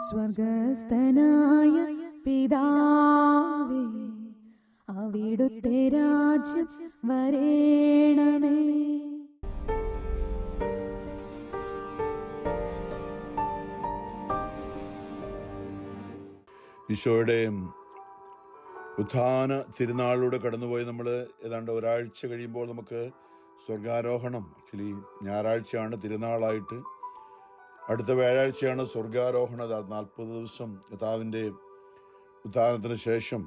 സ്വർഗസ്ഥനായ പിതാവേ, അവിടുത്തെ രാജ്യം വരേണമേ. ഈശോയുടെ ഉത്ഥാന തിരുനാളിലൂടെ കടന്നുപോയി നമ്മൾ ഏതാണ്ട് ഒരാഴ്ച കഴിയുമ്പോൾ നമുക്ക് സ്വർഗാരോഹണം, ആക്ച്വലി ഞായറാഴ്ചയാണ് തിരുനാളായിട്ട്, അടുത്ത വ്യാഴാഴ്ചയാണ് സ്വർഗാരോഹണം. 40 ദിവസം കർത്താവിൻ്റെ ഉത്ഥാനത്തിന് ശേഷം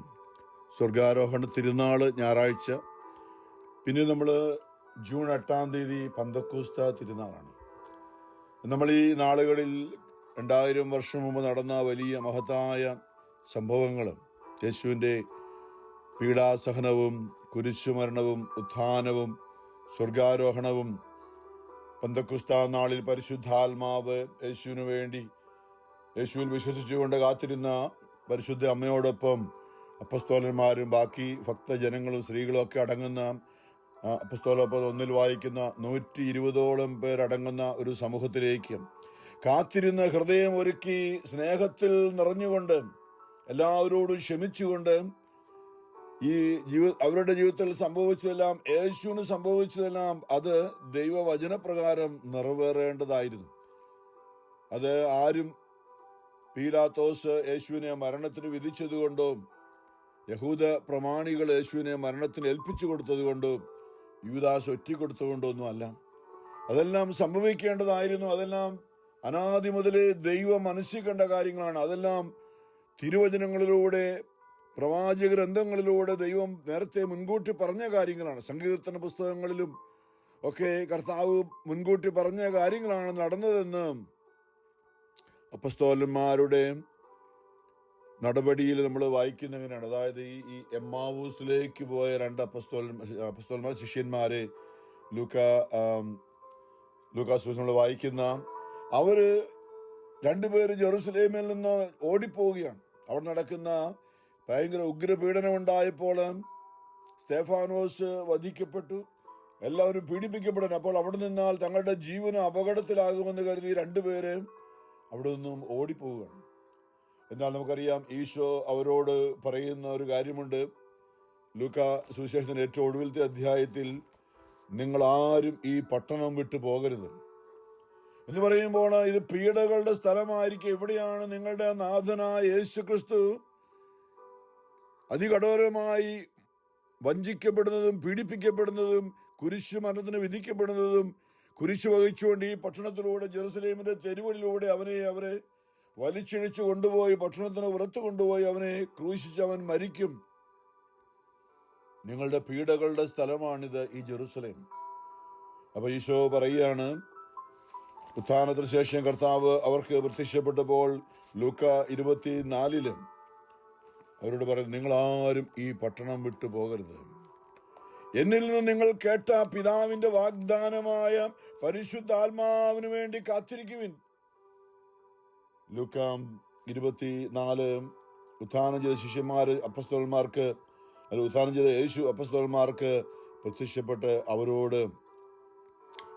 സ്വർഗാരോഹണ തിരുനാൾ ഞായറാഴ്ച. പിന്നെ നമ്മൾ ജൂൺ 8 പന്തക്കോസ്ത തിരുനാളാണ്. നമ്മൾ ഈ നാളുകളിൽ 2000 വർഷം മുമ്പ് നടന്ന വലിയ മഹത്തായ സംഭവങ്ങളും യേശുവിൻ്റെ പീഡാസഹനവും കുരിശുമരണവും ഉത്ഥാനവും സ്വർഗാരോഹണവും, പന്തക്കുസ്ത നാളിൽ പരിശുദ്ധാത്മാവ് യേശുവിനു വേണ്ടി, യേശുവിൽ വിശ്വസിച്ചുകൊണ്ട് കാത്തിരുന്ന പരിശുദ്ധ അമ്മയോടൊപ്പം അപ്പസ്തോലന്മാരും ബാക്കി ഭക്തജനങ്ങളും സ്ത്രീകളും ഒക്കെ അടങ്ങുന്ന അപ്പസ്തോലൊപ്പം 1 വായിക്കുന്ന 120ഓളം പേരടങ്ങുന്ന ഒരു സമൂഹത്തിലേക്ക് കാത്തിരുന്ന് ഹൃദയം ഒരുക്കി സ്നേഹത്തിൽ നിറഞ്ഞുകൊണ്ട് എല്ലാവരോടും ക്ഷമിച്ചുകൊണ്ട് അവരുടെ ജീവിതത്തിൽ സംഭവിച്ചതെല്ലാം, യേശുവിന് സംഭവിച്ചതെല്ലാം അത് ദൈവവചനപ്രകാരം നിറവേറേണ്ടതായിരുന്നു. അത് ആരും പീലാത്തോസ് യേശുവിനെ മരണത്തിന് വിധിച്ചതുകൊണ്ടോ യഹൂദ പ്രമാണികൾ യേശുവിനെ മരണത്തിന് ഏൽപ്പിച്ചു കൊടുത്തതുകൊണ്ടോ യൂദാസ് ഒറ്റിക്കൊടുത്തുകൊണ്ടൊന്നും അല്ല. അതെല്ലാം സംഭവിക്കേണ്ടതായിരുന്നു. അതെല്ലാം അനാദി മുതലേ ദൈവം മനസ്സിൽ കണ്ട കാര്യങ്ങളാണ്. അതെല്ലാം തിരുവചനങ്ങളിലൂടെ, പ്രവാചക ഗ്രന്ഥങ്ങളിലൂടെ ദൈവം നേരത്തെ മുൻകൂട്ടി പറഞ്ഞ കാര്യങ്ങളാണ്. സങ്കീർത്തന പുസ്തകങ്ങളിലും ഒക്കെ കർത്താവ് മുൻകൂട്ടി പറഞ്ഞ കാര്യങ്ങളാണ് നടന്നതെന്ന് അപ്പസ്തോലന്മാരുടെ നടപടിയിൽ നമ്മൾ വായിക്കുന്നങ്ങനെയാണ്. അതായത് ഈ എമ്മാവൂസിലേക്ക് പോയ 2 അപ്പസ്തോലന്മാർ ശിഷ്യന്മാരെ ലൂക്കാസ് നമ്മൾ വായിക്കുന്ന, അവര് 2 പേര് ജെറുസലേമിൽ നിന്ന് ഓടിപ്പോവുകയാണ്. അവിടെ നടക്കുന്ന ഭയങ്കര ഉഗ്രപീഡനം ഉണ്ടായപ്പോൾ സ്തെഫാനോസ് വധിക്കപ്പെട്ടു, എല്ലാവരും പീഡിപ്പിക്കപ്പെടുന്നു. അപ്പോൾ അവിടെ നിന്നാൽ തങ്ങളുടെ ജീവന് അപകടത്തിലാകുമെന്ന് കരുതി 2 പേര് അവിടെ നിന്നും ഓടിപ്പോവുകയാണ്. എന്നാൽ നമുക്കറിയാം, ഈശോ അവരോട് പറയുന്ന ഒരു കാര്യമുണ്ട്. ലൂക്കാ സുവിശേഷത്തിന്റെ ഏറ്റവും ഒടുവിലത്തെ അധ്യായത്തിൽ, നിങ്ങൾ ആരും ഈ പട്ടണം വിട്ടു പോകരുത് എന്ന് പറയുമ്പോൾ ഇത് പീഡകളുടെ സ്ഥലമായിരിക്കും. എവിടെയാണ് നിങ്ങളുടെ നാഥനായ യേശു ക്രിസ്തു അതികഠോരമായി വഞ്ചിക്കപ്പെടുന്നതും പീഡിപ്പിക്കപ്പെടുന്നതും കുരിശു മരണത്തിന് വിധിക്കപ്പെടുന്നതും, കുരിശു വഹിച്ചുകൊണ്ട് ഈ പട്ടണത്തിലൂടെ ജെറുസലേമിന്റെ തെരുവുകളിലൂടെ അവരെ വലിച്ചിഴിച്ചു കൊണ്ടുപോയി പട്ടണത്തിന് പുറത്തു കൊണ്ടുപോയി അവനെ ക്രൂശിച്ച് അവൻ മരിക്കും. നിങ്ങളുടെ പീഡകളുടെ സ്ഥലമാണിത് ഈ ജെറുസലേം. അപ്പൊ ഈശോ പറയുകയാണ്, ഉത്ഥാനത്തിന് ശേഷം കർത്താവ് അവർക്ക് പ്രത്യക്ഷപ്പെട്ടപ്പോൾ ലൂക്കാ 24 അവരോട് പറയുന്നത്, നിങ്ങൾ ആരും ഈ പട്ടണം വിട്ടു പോകരുത്. എന്നിൽ നിന്ന് നിങ്ങൾ കേട്ട പിതാവിന്റെ വാഗ്ദാനമായ പരിശുദ്ധാത്മാവിന് വേണ്ടി കാത്തിരിക്കുവിൻ. ലൂക്കാ 24 ഉത്ഥാനം ചെയ്ത ശിഷ്യന്മാര് അപ്പസ്തോലന്മാർക്ക്, ഉത്ഥാനം ചെയ്ത യേശു അപ്പസ്തോലന്മാർക്ക് പ്രത്യക്ഷപ്പെട്ട് അവരോട്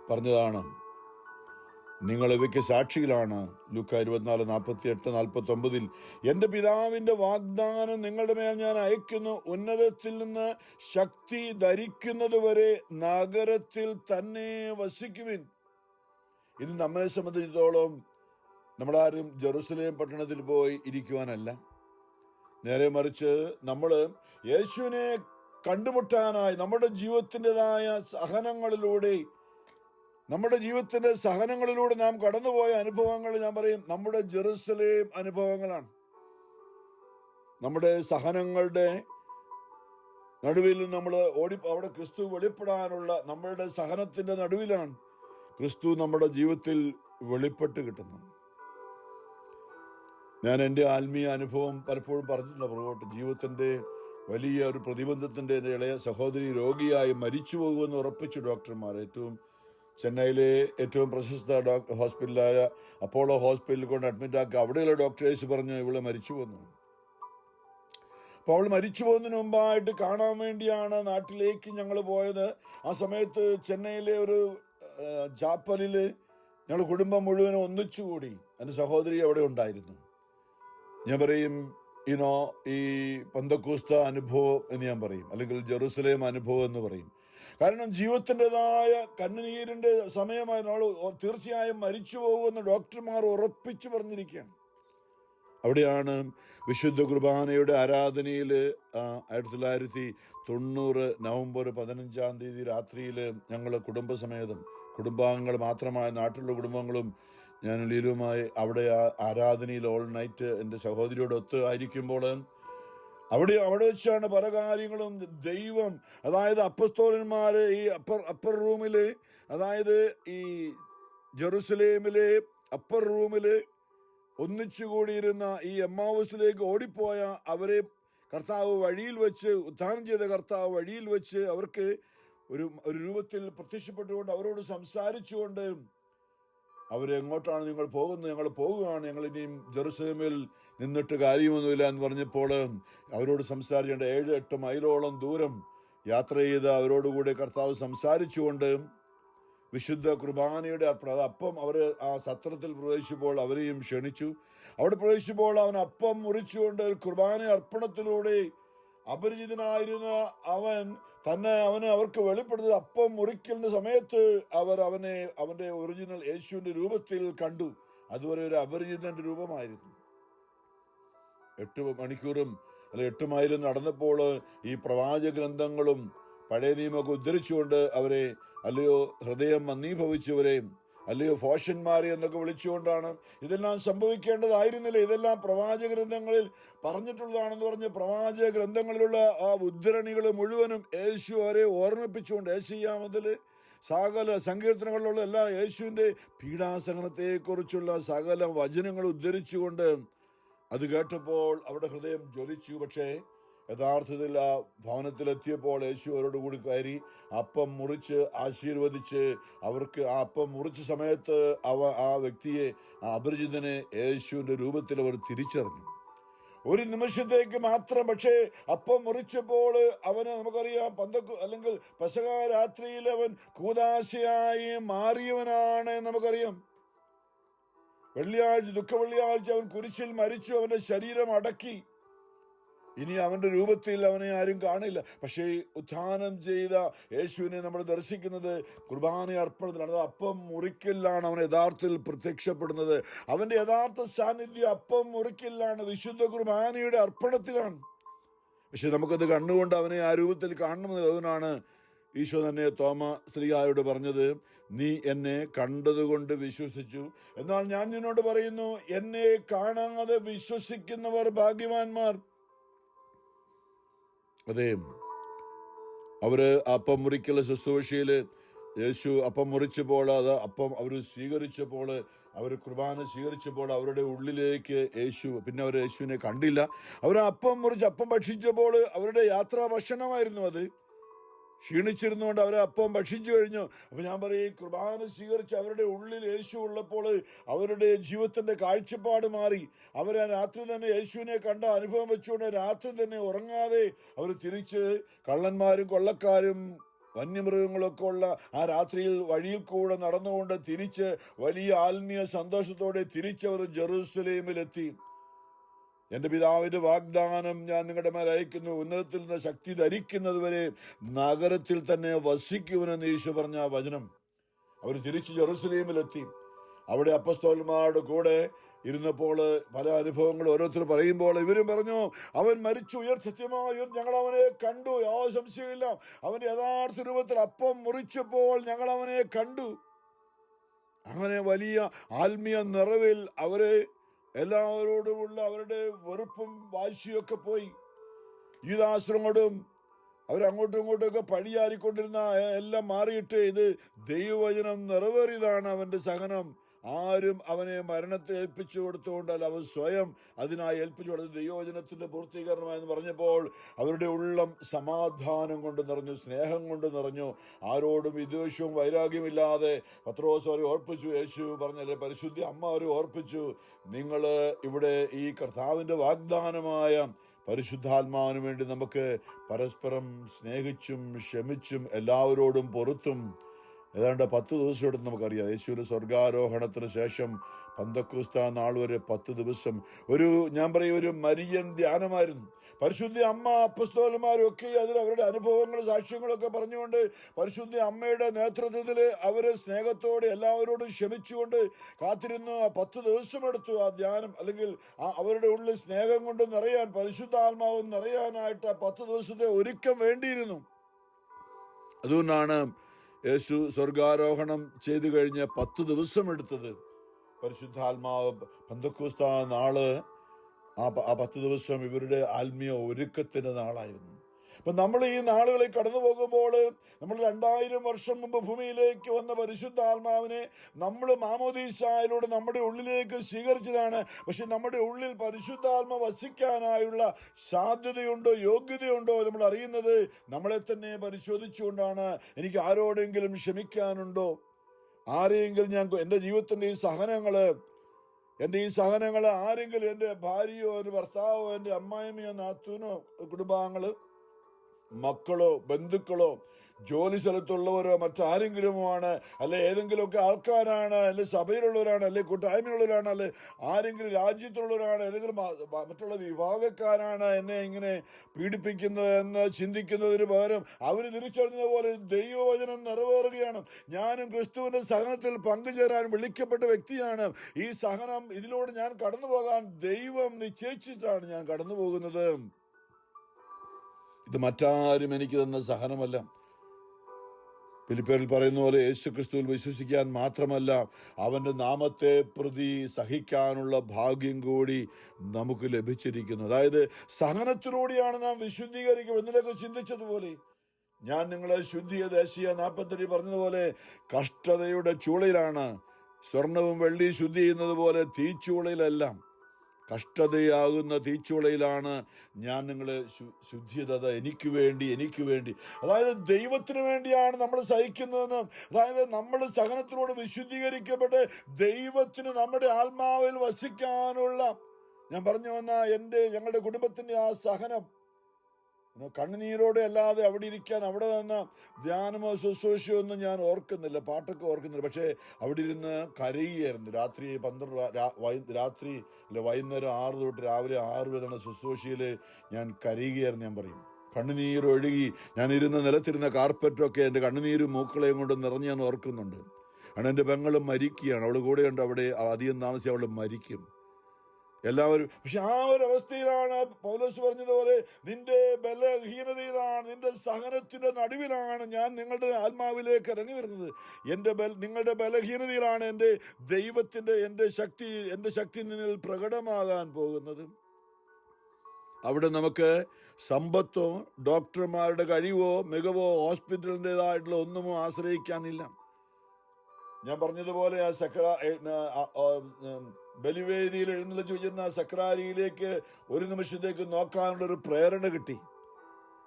പറഞ്ഞതാണ്, നിങ്ങൾ ഇവയ്ക്ക് സാക്ഷികളാണ്. ലൂക്കാ 24:48-49 എന്റെ പിതാവിന്റെ വാഗ്ദാനം നിങ്ങളുടെ മേൽ ഞാൻ അയക്കുന്നു. ഉന്നതത്തിൽ നിന്ന് ശക്തി ധരിക്കുന്നത് വരെ നഗരത്തിൽ തന്നെ വസിക്കുവിൻ. ഇനി നമ്മെ സംബന്ധിച്ചിടത്തോളം നമ്മളാരും ജെറുസലേം പട്ടണത്തിൽ പോയി ഇരിക്കുവാനല്ല, നേരെ മറിച്ച് നമ്മൾ യേശുവിനെ കണ്ടുമുട്ടാനായി നമ്മുടെ ജീവിതത്തിൻ്റെതായ സഹനങ്ങളിലൂടെ, നമ്മുടെ ജീവിതത്തിന്റെ സഹനങ്ങളിലൂടെ നാം കടന്നുപോയ അനുഭവങ്ങൾ, ഞാൻ പറയും, നമ്മുടെ ജെറുസലേം അനുഭവങ്ങളാണ്. നമ്മുടെ സഹനങ്ങളുടെ നടുവിൽ നമ്മൾ അവിടെ ക്രിസ്തു വെളിപ്പെടാനുള്ള നമ്മളുടെ സഹനത്തിന്റെ നടുവിലാണ് ക്രിസ്തു നമ്മുടെ ജീവിതത്തിൽ വെളിപ്പെട്ട് കിട്ടുന്നത്. ഞാൻ എൻ്റെ ആത്മീയ അനുഭവം പലപ്പോഴും പറഞ്ഞിട്ടുണ്ട് പുറകോട്ട്. ജീവിതത്തിന്റെ വലിയ ഒരു പ്രതിബന്ധത്തിന്റെ എൻ്റെ ഇളയ സഹോദരി രോഗിയായി മരിച്ചു പോകുമെന്ന് ഉറപ്പിച്ചു ഡോക്ടർമാർ. ചെന്നൈയിലെ ഏറ്റവും പ്രശസ്ത ഹോസ്പിറ്റലായ അപ്പോളോ ഹോസ്പിറ്റലിൽ കൊണ്ട് അഡ്മിറ്റാക്കി. അവിടെയുള്ള ഡോക്ടേഴ്സ് പറഞ്ഞു ഇവള് മരിച്ചു പോന്നു. അപ്പോൾ അവൾ മരിച്ചു പോകുന്നതിന് മുമ്പായിട്ട് കാണാൻ വേണ്ടിയാണ് നാട്ടിലേക്ക് ഞങ്ങൾ പോയത്. ആ സമയത്ത് ചെന്നൈയിലെ ഒരു ചാപ്പലില് ഞങ്ങൾ കുടുംബം മുഴുവനും ഒന്നിച്ചുകൂടി. എൻ്റെ സഹോദരി അവിടെ ഉണ്ടായിരുന്നു. ഞാൻ പറയും ഈ പെന്തക്കോസ്ത അനുഭവം എന്ന് ഞാൻ പറയും, അല്ലെങ്കിൽ ജെറുസലേം അനുഭവം എന്ന് പറയും. കാരണം ജീവിതത്തിൻ്റെതായ കണ്ണുനീരിൻ്റെ സമയമായി നമ്മൾ തീർച്ചയായും മരിച്ചു പോകുമെന്ന് ഡോക്ടർമാർ ഉറപ്പിച്ചു പറഞ്ഞിരിക്കുകയാണ്. അവിടെയാണ് വിശുദ്ധ കുർബാനയുടെ ആരാധനയിൽ 1990 നവംബർ 15 രാത്രിയിൽ ഞങ്ങൾ കുടുംബസമേതം, കുടുംബാംഗങ്ങൾ മാത്രമായ നാട്ടിലുള്ള കുടുംബങ്ങളും ഞാൻ ലീലുമായി അവിടെ ആരാധനയിൽ ഓൾ നൈറ്റ് എൻ്റെ സഹോദരിയോടൊത്ത് ആയിരിക്കുമ്പോൾ അവിടെ വെച്ചാണ് പല കാര്യങ്ങളും ദൈവം, അതായത് അപ്പസ്തോലന്മാർ ഈ അപ്പർ റൂമിൽ, അതായത് ഈ ജെറുസലേമിലെ അപ്പർ റൂമിൽ ഒന്നിച്ചുകൂടിയിരുന്ന ഈ എമ്മാവൂസിലേക്ക് ഓടിപ്പോയ അവരെ കർത്താവ് വഴിയിൽ വെച്ച്, ഉദ്ധാനം ചെയ്ത കർത്താവ് വഴിയിൽ വെച്ച് അവർക്ക് ഒരു രൂപത്തിൽ പ്രത്യക്ഷപ്പെട്ടുകൊണ്ട് അവരോട് സംസാരിച്ചുകൊണ്ട്, അവരെങ്ങോട്ടാണ് നിങ്ങൾ പോകുന്നത്? ഞങ്ങൾ പോകുകയാണ്, ഞങ്ങൾ ഇനിയും ജെറുസലേമിൽ നിന്നിട്ട് കാര്യമൊന്നുമില്ല എന്ന് പറഞ്ഞപ്പോൾ അവരോട് സംസാരിക്കേണ്ട 7-8 മൈലോളം ദൂരം യാത്ര ചെയ്ത് അവരോടുകൂടി കർത്താവ് സംസാരിച്ചുകൊണ്ട് വിശുദ്ധ കുർബാനയുടെ അപ്പം അവർ ആ സത്രത്തിൽ പ്രവേശിച്ചപ്പോൾ അവരെയും ക്ഷണിച്ചു. അവിടെ പ്രവേശിച്ചപ്പോൾ അവൻ അപ്പം മുറിച്ചുകൊണ്ട് കുർബാന അർപ്പണത്തിലൂടെ അപരിചിതനായിരുന്ന അവനെ അവർക്ക് വെളിപ്പെടുത്തിയത് അപ്പം മുറിക്കലിന്റെ സമയത്ത് അവന്റെ ഒറിജിനൽ യേശുവിന്റെ രൂപത്തിൽ കണ്ടു. അതുവരെ ഒരു അപരിചിതന്റെ രൂപമായിരുന്നു. 8 മണിക്കൂറും അല്ലെ 8 മൈലും നടന്നപ്പോൾ ഈ പ്രവാചക ഗ്രന്ഥങ്ങളും പഴയ നിയമമൊക്കെ ഉദ്ധരിച്ചുകൊണ്ട് അവരെ, അല്ലയോ ഹൃദയം മന്ദീഭവിച്ചവരെ, അല്ലയോ ഫോഷന്മാരെ എന്നൊക്കെ വിളിച്ചുകൊണ്ടാണ്. ഇതെല്ലാം സംഭവിക്കേണ്ടതായിരുന്നില്ല, ഇതെല്ലാം പ്രവാചക ഗ്രന്ഥങ്ങളിൽ പറഞ്ഞിട്ടുള്ളതാണെന്ന് പറഞ്ഞ് പ്രവാചക ഗ്രന്ഥങ്ങളിലുള്ള ആ ഉദ്ധരണികൾ മുഴുവനും യേശു അവരെ ഓർമ്മിപ്പിച്ചുകൊണ്ട്, യേശയ്യാ മുതൽ സകല സങ്കീർത്തനങ്ങളിലുള്ള എല്ലാ യേശുവിൻ്റെ പീഡാസഹനത്തെക്കുറിച്ചുള്ള സകല വചനങ്ങൾ ഉദ്ധരിച്ചുകൊണ്ട് അത് കേട്ടപ്പോൾ അവരുടെ ഹൃദയം ജ്വലിച്ചു. പക്ഷേ യഥാർത്ഥത്തിൽ ആ ഭവനത്തിലെത്തിയപ്പോൾ യേശു അവരോട് കൂടി കയറി അപ്പം മുറിച്ച് ആശീർവദിച്ച് അവർക്ക് ആ അപ്പം മുറിച്ച സമയത്ത് ആ വ്യക്തിയെ, ആ അപരിചിതനെ യേശുവിൻ്റെ രൂപത്തിൽ അവർ തിരിച്ചറിഞ്ഞു. ഒരു നിമിഷത്തേക്ക് മാത്രം. പക്ഷേ അപ്പം മുറിച്ചപ്പോൾ അവന്, നമുക്കറിയാം, അല്ലെങ്കിൽ പെസഹ രാത്രിയിൽ അവൻ കൂദാശയായി മാറിയവനാണ് നമുക്കറിയാം. ദുഃഖവെള്ളിയാഴ്ച അവൻ കുരിശിൽ മരിച്ചു, അവന്റെ ശരീരം അടക്കി. ഇനി അവന്റെ രൂപത്തിൽ അവനെ ആരും കാണില്ല. പക്ഷേ ഉത്ഥാനം ചെയ്ത യേശുവിനെ നമ്മൾ ദർശിക്കുന്നത് കുർബാന അർപ്പണത്തിലാണ്. അത് അപ്പം മുറിക്കലിലാണ് അവൻ യഥാർത്ഥത്തിൽ പ്രത്യക്ഷപ്പെടുന്നത്. അവന്റെ യഥാർത്ഥ സാന്നിധ്യം അപ്പം മുറിക്കലിലാണ്, വിശുദ്ധ കുർബാനയുടെ അർപ്പണത്തിലാണ്. പക്ഷെ നമുക്കത് കണ്ണുകൊണ്ട് അവനെ ആ രൂപത്തിൽ കാണണമെന്ന്. അതുകൊണ്ടാണ് ഈശോ തന്നെ ശ്രീകായോട് പറഞ്ഞത്, നീ എന്നെ കണ്ടതുകൊണ്ട് വിശ്വസിച്ചു, എന്നാൽ ഞാൻ നിന്നോട് പറയുന്നു, എന്നെ കാണാതെ വിശ്വസിക്കുന്നവർ ഭാഗ്യവാന്മാർ. അതെ, അവര് അപ്പം മുറിക്കൽ ശുശ്രൂഷയില് യേശു അപ്പം മുറിച്ചപ്പോൾ, അത് അപ്പം അവർ സ്വീകരിച്ചപ്പോൾ, അവർ കുർബാന സ്വീകരിച്ചപ്പോൾ അവരുടെ ഉള്ളിലേക്ക് പിന്നെ അവർ യേശുവിനെ കണ്ടില്ല. അവർ അപ്പം മുറിച്ച് അപ്പം ഭക്ഷിച്ചപ്പോൾ അവരുടെ യാത്രാ ഭക്ഷണമായിരുന്നു അത്. ക്ഷീണിച്ചിരുന്നുകൊണ്ട് അവർ അപ്പം ഭക്ഷിച്ചു കഴിഞ്ഞു. അപ്പൊ ഞാൻ പറയും, കുർബാന സ്വീകരിച്ച് അവരുടെ ഉള്ളിൽ യേശു ഉള്ളപ്പോൾ അവരുടെ ജീവിതത്തിന്റെ കാഴ്ചപ്പാട് മാറി. അവർ ആ രാത്രി തന്നെ യേശുവിനെ കണ്ട അനുഭവം വെച്ചുകൊണ്ട് രാത്രി തന്നെ ഉറങ്ങാതെ അവർ തിരിച്ച്, കള്ളന്മാരും കൊള്ളക്കാരും വന്യമൃഗങ്ങളൊക്കെ ഉള്ള ആ രാത്രിയിൽ വഴിയിൽ കൂടെ നടന്നുകൊണ്ട് തിരിച്ച് വലിയ ആത്മീയ സന്തോഷത്തോടെ തിരിച്ചവർ ജെറുസലേമിലെത്തി. എൻ്റെ പിതാവിൻ്റെ വാഗ്ദാനം ഞാൻ നിങ്ങളുടെ മേൽ അയക്കുന്നു, ഉന്നതത്തിൽ നിന്ന് ശക്തി ധരിക്കുന്നത് വരെ നഗരത്തിൽ തന്നെ വസിക്കുവനെന്ന് യേശു പറഞ്ഞ വചനം. അവർ തിരിച്ച് ജെറുസലേമിലെത്തി. അവിടെ അപ്പസ്തോലന്മാരുടെ കൂടെ ഇരുന്നപ്പോൾ പല അനുഭവങ്ങൾ ഓരോരുത്തർ പറയുമ്പോൾ ഇവരും പറഞ്ഞു, അവൻ മരിച്ചു, സത്യമായി ഞങ്ങൾ അവനെ കണ്ടു, യാതൊരു സംശയമില്ല. അവന്റെ യഥാർത്ഥ രൂപത്തിൽ അപ്പം മുറിച്ചപ്പോൾ ഞങ്ങൾ അവനെ കണ്ടു. അങ്ങനെ വലിയ ആത്മീയ നിറവിൽ അവരെ എല്ലാവരോടുമുള്ള അവരുടെ വെറുപ്പും വാശിയൊക്കെ പോയി. യൂദാസിനോടും അവരങ്ങോട്ടും ഇങ്ങോട്ടുമൊക്കെ പഴിയാറിക്കൊണ്ടിരുന്ന എല്ലാം മാറിയിട്ട് ഇത് ദൈവവചനം നിറവേറിയതാണ് അവന്റെ സഹനം. ആരും അവനെ മരണത്തെ ഏൽപ്പിച്ചു കൊടുത്തുകൊണ്ടല്ല, അവൻ സ്വയം അതിനായി ഏൽപ്പിച്ചു കൊടുത്തത് ദൈവവചനത്തിന്റെ പൂർത്തീകരണമായെന്ന് പറഞ്ഞപ്പോൾ അവരുടെ ഉള്ളം സമാധാനം കൊണ്ട് നിറഞ്ഞു, സ്നേഹം കൊണ്ട് നിറഞ്ഞു. ആരോടും വിദ്വേഷവും വൈരാഗ്യമില്ലാതെ പത്രോസ് അവരെ ഓർപ്പിച്ചു. യേശു പറഞ്ഞല്ലേ, പരിശുദ്ധ അമ്മ അവരെ ഓർപ്പിച്ചു, നിങ്ങൾ ഇവിടെ ഈ കർത്താവിന്റെ വാഗ്ദാനമായ പരിശുദ്ധാത്മാവിന് വേണ്ടി നമുക്ക് പരസ്പരം സ്നേഹിച്ചും ക്ഷമിച്ചും എല്ലാവരോടും പൊറുത്തും ഏതാണ്ട് 10 ദിവസം എടുത്ത് നമുക്കറിയാം. യേശുവിന്റെ സ്വർഗാരോഹണത്തിന് ശേഷം പന്തക്കോസ്താ നാൾ വരെ 10 ദിവസം ഞാൻ പറയും ഒരു മരിയൻ ധ്യാനമായിരുന്നു. പരിശുദ്ധ അമ്മ അപ്പസ്തോലന്മാരും ഒക്കെ അതിൽ അവരുടെ അനുഭവങ്ങളും സാക്ഷ്യങ്ങളൊക്കെ പറഞ്ഞുകൊണ്ട് പരിശുദ്ധ അമ്മയുടെ നേതൃത്വത്തിൽ അവര് സ്നേഹത്തോടെ എല്ലാവരോടും ക്ഷമിച്ചുകൊണ്ട് കാത്തിരുന്നു. 10 ദിവസം എടുത്തു ആ ധ്യാനം, അല്ലെങ്കിൽ അവരുടെ ഉള്ളിൽ സ്നേഹം കൊണ്ട് നിറയാൻ, പരിശുദ്ധാത്മാവ് നിറയാനായിട്ട് 10 ദിവസത്തെ ഒരുക്കം വേണ്ടിയിരുന്നു. അതുകൊണ്ടാണ് യേശു സ്വർഗാരോഹണം ചെയ്തു കഴിഞ്ഞ് 10 ദിവസം എടുത്തത്. പരിശുദ്ധാത്മാവ് പന്തക്കോസ്താ നാള് ആ 10 ദിവസം ഇവരുടെ ആത്മീയ ഒരുക്കത്തിന്റെ നാളായിരുന്നു. അപ്പൊ നമ്മൾ ഈ നാളുകളിൽ കടന്നു പോകുമ്പോൾ നമ്മൾ 2000 വർഷം മുമ്പ് ഭൂമിയിലേക്ക് വന്ന പരിശുദ്ധാത്മാവിനെ നമ്മൾ മാമോദീസായിലൂടെ നമ്മുടെ ഉള്ളിലേക്ക് സ്വീകരിച്ചതാണ്. പക്ഷെ നമ്മുടെ ഉള്ളിൽ പരിശുദ്ധാത്മ വസിക്കാനായുള്ള സാധ്യതയുണ്ടോ, യോഗ്യതയുണ്ടോ നമ്മൾ അറിയുന്നത് നമ്മളെ തന്നെ പരിശോധിച്ചുകൊണ്ടാണ്. എനിക്ക് ആരോടെങ്കിലും ക്ഷമിക്കാനുണ്ടോ, ആരെയെങ്കിലും ഞാൻ എൻ്റെ ജീവിതത്തിന്റെ ഈ സഹനങ്ങൾ ആരെങ്കിലും, എൻ്റെ ഭാര്യയോ എൻ്റെ ഭർത്താവോ എൻ്റെ അമ്മായിമ്മയോ നാത്തൂനോ കുടുംബാംഗങ്ങള് മക്കളോ ബന്ധുക്കളോ ജോലി സ്ഥലത്തുള്ളവരോ മറ്റാരെങ്കിലുമോ ആണ്, അല്ലെ ഏതെങ്കിലുമൊക്കെ ആൾക്കാരാണ്, അല്ലെ സഭയിലുള്ളവരാണ്, അല്ലെ കൂട്ടായ്മയുള്ളവരാണ്, അല്ലെ ആരെങ്കിലും രാജ്യത്തുള്ളവരാണ്, ഏതെങ്കിലും മറ്റുള്ള വിഭാഗക്കാരാണ് എന്നെ ഇങ്ങനെ പീഡിപ്പിക്കുന്നത് എന്ന് ചിന്തിക്കുന്നതിന് പകരം അവർ തിരിച്ചറിഞ്ഞതുപോലെ ദൈവവചനം നിറവേറുകയാണ്. ഞാനും ക്രിസ്തുവിന്റെ സഹനത്തിൽ പങ്കുചേരാൻ വിളിക്കപ്പെട്ട വ്യക്തിയാണ്. ഈ സഹനം ഇതിലൂടെ ഞാൻ കടന്നു പോകാൻ ദൈവം നിശ്ചയിച്ചിട്ടാണ് ഞാൻ കടന്നു പോകുന്നത്. ഇത് മറ്റാരും എനിക്ക് തന്ന സഹനമല്ല. ഫിലിപ്പിയരിൽ പറയുന്ന പോലെ യേശു ക്രിസ്തുവിൽ വിശ്വസിക്കാൻ മാത്രമല്ല, അവന്റെ നാമത്തെ പ്രതി സഹിക്കാനുള്ള ഭാഗ്യം കൂടി നമുക്ക് ലഭിച്ചിരിക്കുന്നു. അതായത് സഹനത്തിലൂടെയാണ് നാം വിശുദ്ധീകരിക്കുന്നത്. എന്നതൊക്കെ ചിന്തിച്ചതുപോലെ ഞാൻ നിങ്ങളെ ശുദ്ധിയ ദേശീയ 48 പറഞ്ഞതുപോലെ കഷ്ടതയുടെ ചൂളയിലാണ്. സ്വർണവും വെള്ളി ശുദ്ധി ചെയ്യുന്നത് പോലെ തീച്ചൂളയിലെല്ലാം കഷ്ടതയാകുന്ന തീച്ചൂളയിലാണ് ഞാൻ നിങ്ങളെ ശുദ്ധിയത എനിക്ക് വേണ്ടി അതായത് ദൈവത്തിന് വേണ്ടിയാണ് നമ്മൾ സഹിക്കുന്നതെന്ന്. അതായത് നമ്മൾ സഹനത്തിലൂടെ വിശുദ്ധീകരിക്കപ്പെട്ട് ദൈവത്തിന് നമ്മുടെ ആത്മാവിൽ വസിക്കാനുള്ള, ഞാൻ പറഞ്ഞു വന്ന ഞങ്ങളുടെ കുടുംബത്തിന്റെ ആ സഹനം കണ്ണുനീരോടെ അല്ലാതെ അവിടെ ഇരിക്കാൻ, അവിടെ നിന്ന് ധ്യാനമോ ശുശ്രൂഷയോ ഒന്നും ഞാൻ ഓർക്കുന്നില്ല, പാട്ടൊക്കെ ഓർക്കുന്നില്ല. പക്ഷേ അവിടെ ഇരുന്ന് കരയുകയായിരുന്നു. രാത്രി 12 വൈകുന്നേരം 6 തൊട്ട് രാവിലെ 6 വരെ ശുശ്രൂഷയിൽ ഞാൻ കരയുകയായിരുന്നു. ഞാൻ പറയും കണ്ണുനീരൊഴുകി ഞാൻ ഇരുന്ന നിലത്തിരുന്ന കാർപ്പറ്റൊക്കെ എൻ്റെ കണ്ണുനീരും മൂക്കളയും കൊണ്ട് നിറഞ്ഞ് ഞാൻ ഓർക്കുന്നുണ്ട്. കാരണം എൻ്റെ പെങ്ങളും മരിക്കുകയാണ്, അവൾ കൂടെയുണ്ട്. അവിടെ അധികം താമസിച്ച് അവൾ മരിക്കും എല്ലാവരും. പക്ഷെ ആ ഒരു അവസ്ഥയിലാണ് പൗലോസ് പറഞ്ഞതുപോലെ നിന്റെ ബലഹീനതയിലാണ്, നിന്റെ സഹനത്തിന്റെ നടുവിലാണ് ഞാൻ നിങ്ങളുടെ ആത്മാവിലേക്ക് ഇറങ്ങി വരുന്നത്. നിങ്ങളുടെ ബലഹീനതയിലാണ് എൻ്റെ ശക്തി നിന്നിൽ പ്രകടമാകാൻ പോകുന്നത്. അവിടെ നമുക്ക് സമ്പത്തോ ഡോക്ടർമാരുടെ കഴിവോ മികവോ ഹോസ്പിറ്റലിൻ്റെതായിട്ടുള്ള ഒന്നുമോ ആശ്രയിക്കാനില്ല. ഞാൻ പറഞ്ഞതുപോലെ ബലിവേദിയിൽ എഴുന്നള്ളിച്ചു വെച്ചിരുന്ന സക്രാരിയിലേക്ക് ഒരു നിമിഷത്തേക്ക് നോക്കാനുള്ളൊരു പ്രേരണ കിട്ടി.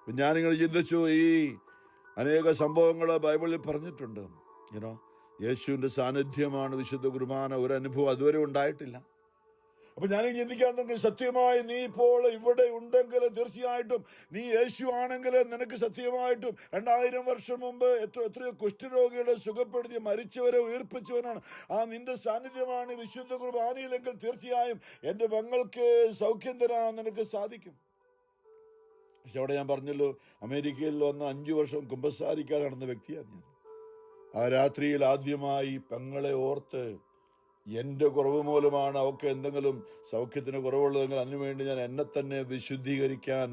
ഞാനിങ്ങനെ ചിന്തിച്ചു, ഈ അനേക സംഭവങ്ങൾ ബൈബിളിൽ പറഞ്ഞിട്ടുണ്ട്. യേശുവിൻ്റെ സാന്നിധ്യമാണ് വിശുദ്ധ കുർബാന. ഒരു അനുഭവം അതുവരെ ഉണ്ടായിട്ടില്ല. അപ്പൊ ഞാൻ ചിന്തിക്കാൻ തുടങ്ങി, സത്യമായി നീ ഇപ്പോൾ ഇവിടെ ഉണ്ടെങ്കിൽ തീർച്ചയായിട്ടും നീ യേശു ആണെങ്കിൽ നിനക്ക് സത്യമായിട്ടും 2000 വർഷം മുമ്പ് എത്രയോ കുഷ്ഠരോഗികളെ സുഖപ്പെടുത്തി മരിച്ചവരെ ഉയർപ്പിച്ചവനാണ്. നിന്റെ സാന്നിധ്യമാണ് വിശുദ്ധ കുർബാനയിലെങ്കിൽ തീർച്ചയായും എൻ്റെ പെങ്ങൾക്ക് സൗഖ്യം തരാൻ നിനക്ക് സാധിക്കും. പക്ഷെ അവിടെ ഞാൻ പറഞ്ഞല്ലോ, അമേരിക്കയിൽ വന്ന് 5 വർഷം കുമ്പസാരിക്കാൻ നടന്ന വ്യക്തിയാണ് ഞാൻ. ആ രാത്രിയിൽ ആദ്യമായി പെങ്ങളെ ഓർത്ത്, എൻ്റെ കുറവ് മൂലമാണ് അവർക്ക് എന്തെങ്കിലും സൗഖ്യത്തിന് കുറവുള്ളതെങ്കിൽ അതിനുവേണ്ടി ഞാൻ എന്നെ തന്നെ വിശുദ്ധീകരിക്കാൻ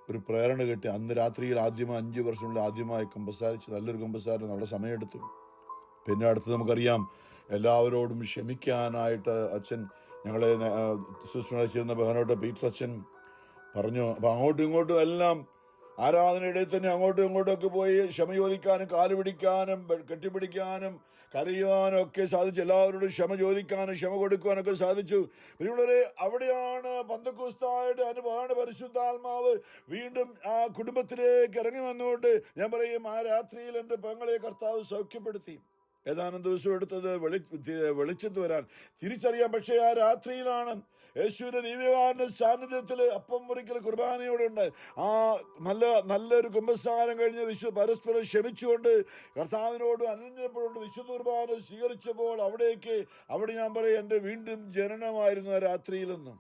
ഒരു പ്രേരണ കിട്ടി. അന്ന് രാത്രിയിൽ 5 വർഷമുള്ള ആദ്യമായി കുമ്പസാരിച്ച്, നല്ലൊരു കുമ്പസാരം നമ്മുടെ സമയമെടുത്തു. പിന്നെ അടുത്ത് നമുക്കറിയാം, എല്ലാവരോടും ക്ഷമിക്കാനായിട്ട് അച്ഛൻ ഞങ്ങളെ ശുശ്രൂഷ ചെയ്യുന്ന ബഹനോട്ട് പീറ്റർ അച്ഛൻ പറഞ്ഞു. അപ്പം അങ്ങോട്ടും ഇങ്ങോട്ടും എല്ലാം ആരാധനയുടെ തന്നെ അങ്ങോട്ടും ഇങ്ങോട്ടൊക്കെ പോയി ക്ഷമ ചോദിക്കാനും കാല് പിടിക്കാനും കെട്ടിപ്പിടിക്കാനും കരയുവാനും ഒക്കെ സാധിച്ചു. എല്ലാവരോടും ക്ഷമ ചോദിക്കാനും ക്ഷമ കൊടുക്കുവാനൊക്കെ സാധിച്ചു. പിന്നെയുള്ളവരെ, അവിടെയാണ് പന്തക്കോസ്തായുടെ അനുഭവമാണ്. പരിശുദ്ധാത്മാവ് വീണ്ടും ആ കുടുംബത്തിലേക്ക് ഇറങ്ങി വന്നുകൊണ്ട് ഞാൻ പറയും, ആ രാത്രിയിൽ എൻ്റെ പെങ്ങളെ കർത്താവ് സൗഖ്യപ്പെടുത്തി. ഏതാനും ദിവസം എടുത്തത് വെളിച്ചത്ത് വരാൻ, തിരിച്ചറിയാൻ. പക്ഷേ ആ രാത്രിയിലാണ് യേശുവിന്റെ ദിവ്യകാരുണ്യ സാന്നിധ്യത്തിൽ അപ്പം മുറിക്കൽ കുർബാനയോടെ ഉണ്ട്. ആ നല്ലൊരു കുമ്പസാരം കഴിഞ്ഞ് പരസ്പരം ക്ഷമിച്ചുകൊണ്ട് കർത്താവിനോട് അനുരഞ്ജനപ്പെട്ടുകൊണ്ട് വിശുദ്ധ കുർബാന സ്വീകരിച്ചപ്പോൾ അവിടെ ഞാൻ പറയും, എൻ്റെ വീണ്ടും ജനനമായിരുന്നു ആ രാത്രിയിലെന്നും.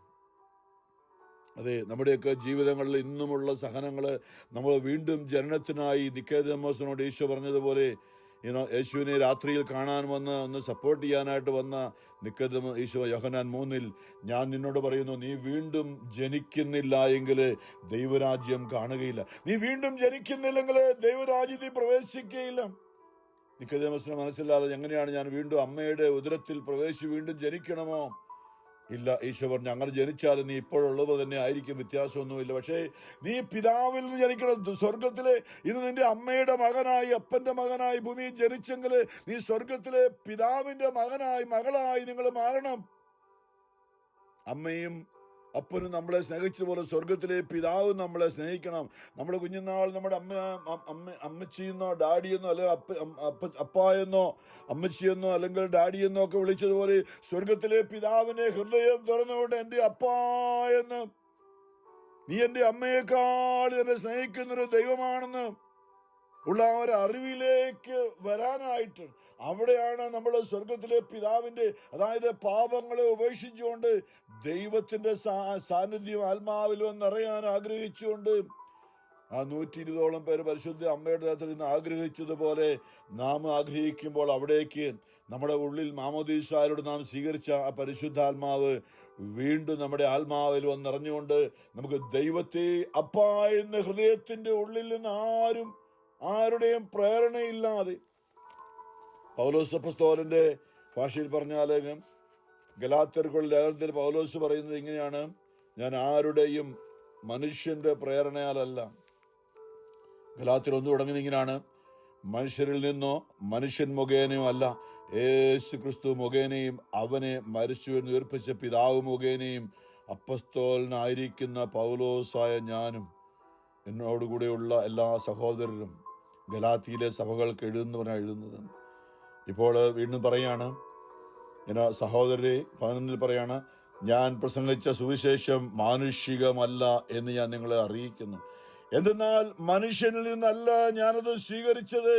അതെ, നമ്മുടെയൊക്കെ ജീവിതങ്ങളിൽ ഇന്നുമുള്ള സഹനങ്ങൾ നമ്മൾ വീണ്ടും ജനനത്തിനായി നിക്കോദേമോസിനോട് ഈശോ പറഞ്ഞതുപോലെ, യേശുവിനെ രാത്രിയിൽ കാണാൻ ഒന്ന് സപ്പോർട്ട് ചെയ്യാനായിട്ട് വന്ന ഈശോ യോഹന്നാൻ 3 ഞാൻ നിന്നോട് പറയുന്നു, നീ വീണ്ടും ജനിക്കുന്നില്ല എങ്കിൽ ദൈവരാജ്യം കാണുകയില്ല. നീ വീണ്ടും ജനിക്കുന്നില്ലെങ്കിൽ ദൈവരാജ്യത്തിൽ പ്രവേശിക്കുകയില്ല. നിക്കോദേമോസിന് മനസ്സിലാതെ, എങ്ങനെയാണ് ഞാൻ വീണ്ടും അമ്മയുടെ ഉദരത്തിൽ പ്രവേശിച്ച് വീണ്ടും ജനിക്കണമോ? ഇല്ല. ഈശോ പറഞ്ഞു, അങ്ങനെ ജനിച്ചാലും നീ ഇപ്പോഴുള്ളത് തന്നെ ആയിരിക്കും, വ്യത്യാസമൊന്നുമില്ല. പക്ഷേ നീ പിതാവിൽ നിന്ന് ജനിക്കണം. സ്വർഗത്തിലെ ഇന്ന് നിന്റെ അമ്മയുടെ മകനായി, അപ്പന്റെ മകനായി ഭൂമിയിൽ ജനിച്ചെങ്കിൽ നീ സ്വർഗത്തിലെ പിതാവിന്റെ മകളായി നിങ്ങൾ മാറണം. അമ്മയും അപ്പനും നമ്മളെ സ്നേഹിച്ചതുപോലെ സ്വർഗത്തിലെ പിതാവും നമ്മളെ സ്നേഹിക്കണം. നമ്മുടെ കുഞ്ഞുനാൾ നമ്മുടെ അമ്മച്ചിയെന്നോ ഡാഡിയെന്നോ അല്ലെങ്കിൽ അപ്പായെന്നോ അമ്മച്ചിയെന്നോ അല്ലെങ്കിൽ ഡാഡിയെന്നോ ഒക്കെ വിളിച്ചതുപോലെ സ്വർഗത്തിലെ പിതാവിനെ ഹൃദയം തുറന്നുകൊണ്ട് എൻ്റെ അപ്പായെന്ന്, നീ എൻ്റെ അമ്മയെക്കാൾ എന്നെ സ്നേഹിക്കുന്നൊരു ദൈവമാണെന്ന് ഉള്ള ഒരു അറിവിലേക്ക് വരാനായിട്ട്, അവിടെയാണ് നമ്മൾ സ്വർഗത്തിലെ പിതാവിന്റെ, അതായത് പാപങ്ങളെ ഉപേക്ഷിച്ചുകൊണ്ട് ദൈവത്തിന്റെ സാന്നിധ്യം ആത്മാവിൽ വന്നറിയാൻ ആഗ്രഹിച്ചുകൊണ്ട് ആ 120ഓളം പേര് പരിശുദ്ധ അമ്മയുടെ ദേഹത്തിൽ നിന്ന് ആഗ്രഹിച്ചതുപോലെ നാം ആഗ്രഹിക്കുമ്പോൾ അവിടേക്ക് നമ്മുടെ ഉള്ളിൽ മാമോദീസായോട് നാം സ്വീകരിച്ച ആ പരിശുദ്ധാത്മാവ് വീണ്ടും നമ്മുടെ ആത്മാവിൽ വന്നിറഞ്ഞുകൊണ്ട് നമുക്ക് ദൈവത്തെ അപ്പാ എന്ന ഹൃദയത്തിന്റെ ഉള്ളിൽ നിന്ന് ആരുടെയും പ്രേരണയില്ലാതെ, പൗലോസ് അപ്പോസ്തലന്റെ ഭാഷയിൽ പറഞ്ഞാൽ ഗലാത്യർക്കുള്ള ലേഖനത്തിൽ പൗലോസ് പറയുന്നത് ഇങ്ങനെയാണ്, ഞാൻ ആരുടെയും മനുഷ്യന്റെ പ്രേരണയാലല്ല. ഗലാത്യർ 1 തുടങ്ങുന്നത് ഇങ്ങനെയാണ്, മനുഷ്യരിൽ നിന്നോ മനുഷ്യൻ മുഖേനയോ അല്ല, യേശു ക്രിസ്തു മുഖേനയും അവനെ മരിച്ചു എന്ന് ഉയർപ്പിച്ച പിതാവ് മുഖേനയും അപ്പോസ്തലനായിരിക്കുന്ന പൗലോസായ ഞാനും എന്നോടുകൂടെയുള്ള എല്ലാ സഹോദരരും ഗലാത്തിയിലെ സഭകൾക്ക് എഴുതുന്നത്. ഇപ്പോൾ വീണ്ടും പറയാണ്, സഹോദരരെ 11 പറയാണ്, ഞാൻ പ്രസംഗിച്ച സുവിശേഷം മാനുഷികമല്ല എന്ന് ഞാൻ നിങ്ങളെ അറിയിക്കുന്നു. എന്തെന്നാൽ മനുഷ്യനിൽ നിന്നല്ല ഞാനത് സ്വീകരിച്ചത്.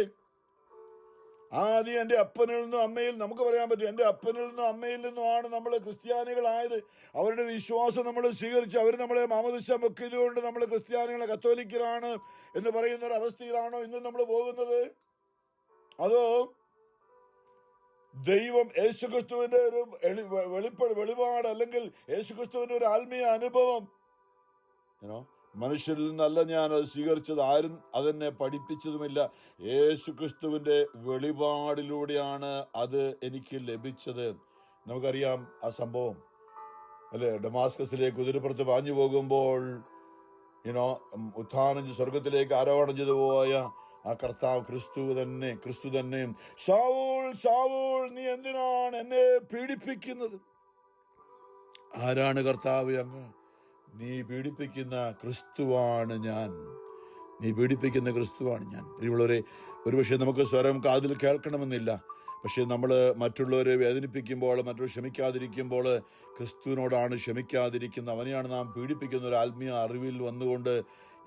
ആദ്യം എൻ്റെ അപ്പനിൽ നിന്നും അമ്മയിൽ, നമുക്ക് പറയാൻ പറ്റും, എൻ്റെ അപ്പനിൽ നിന്നും അമ്മയിൽ നിന്നുമാണ് നമ്മൾ ക്രിസ്ത്യാനികളായത്. അവരുടെ വിശ്വാസം നമ്മൾ സ്വീകരിച്ച് അവർ നമ്മളെ മാമോദീസ മുക്കിയതുകൊണ്ട് നമ്മൾ ക്രിസ്ത്യാനികളെ കത്തോലിക്കരാണ് എന്ന് പറയുന്ന ഒരു അവസ്ഥയിലാണോ ഇന്ന് നമ്മൾ പോകുന്നത്? അതോ ദൈവം യേശുക്രിസ്തുവിന്റെ ഒരു വെളിപാട് അല്ലെങ്കിൽ യേശുക്രിസ്തുവിന്റെ ഒരു ആത്മീയ അനുഭവം, മനുഷ്യരിൽ നിന്നല്ല ഞാൻ അത് സ്വീകരിച്ചത്, ആരും അതെന്നെ പഠിപ്പിച്ചതുമില്ല, യേശുക്രിസ്തുവിന്റെ വെളിപാടിലൂടെയാണ് അത് എനിക്ക് ലഭിച്ചത്. നമുക്കറിയാം ആ സംഭവം അല്ലെ, ഡമാസ്കസിലേക്ക് കുതിരപ്പുറത്ത് പാഞ്ഞു പോകുമ്പോൾ ഉത്ഥാനം സ്വർഗത്തിലേക്ക് ആരോഹണം ചെയ്തു പോയ ആ കർത്താവ് ക്രിസ്തു തന്നെ ശൗൽ ശൗൽ നീ എന്തിനാണ് എന്നെ പീഡിപ്പിക്കുന്നത്? ആരാണ് കർത്താവ്? അങ്ങ് നീ പീഡിപ്പിക്കുന്ന ക്രിസ്തുവാണ് ഞാൻ, നീ പീഡിപ്പിക്കുന്ന ക്രിസ്തുവാണ് ഞാൻ. പ്രിയമുള്ളവരെ, ഒരുപക്ഷെ നമുക്ക് സ്വരം കാതിൽ കേൾക്കണമെന്നില്ല, പക്ഷെ നമ്മൾ മറ്റുള്ളവരെ വേദനിപ്പിക്കുമ്പോൾ, മറ്റുള്ളവർ ക്ഷമിക്കാതിരിക്കുമ്പോൾ ക്രിസ്തുവിനോടാണ് ക്ഷമിക്കാതിരിക്കുന്നത്, അവനെയാണ് നാം പീഡിപ്പിക്കുന്ന ഒരു ആത്മീയ അറിവിൽ വന്നുകൊണ്ട്